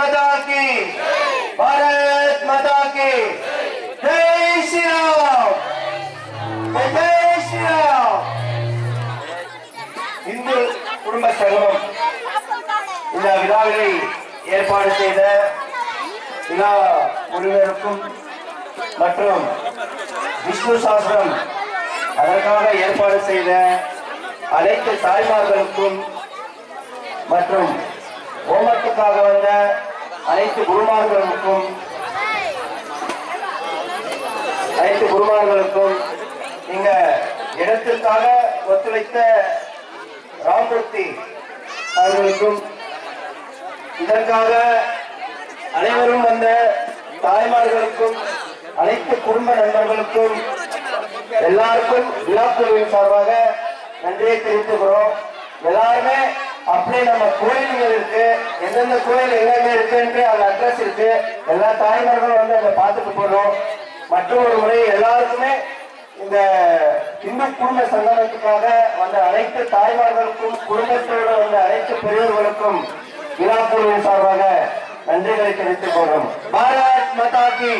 माता की, भारत माता की जय श्री राम, जय श्री राम. இந்து குடும்ப சங்கம் இந்த விழாவை ஏற்பாடு செய்த விழா உரிமையாளருக்கும் மற்றும் விஷ்ணு சாஸ்திரம் அதற்காக ஏற்பாடு செய்த அனைத்து தாய்மார்களுக்கும் மற்றும் ஹோமத்துக்காக வந்த அனைத்து குருமார்களுக்கும் நீங்க இடத்திற்காக ஒத்துழைத்த ராமமூர்த்தி அவர்களுக்கும் இதற்காக அனைவரும் வந்த தாய்மார்களுக்கும் அனைத்து குடும்ப நண்பர்களுக்கும் எல்லாருக்கும் விழாக்குழுவின் சார்பாக நன்றியை தெரிவித்துக்கிறோம். எல்லாருமே அப்படியே நம்ம கோயில்கள் இருக்கு, எந்தெந்த கோயில் எங்கெங்க இருக்குன்னு அந்த அட்ரஸ் இருக்கு, எல்லா தாய்மார்களும் வந்து அதை பார்த்துட்டு போறோம். மற்றும் ஒரு முறை எல்லாருக்குமே இந்த இந்து குடும்ப சங்கமத்துக்காக வந்த அனைத்து தாய்மார்களுக்கும் குடும்பத்தோடு வந்த அனைத்து பெரியவர்களுக்கும் விழாக்குழுவின் சார்பாக நன்றிகளை தெரிவித்துக் கொள்கிறோம். பாரத் மாதா கி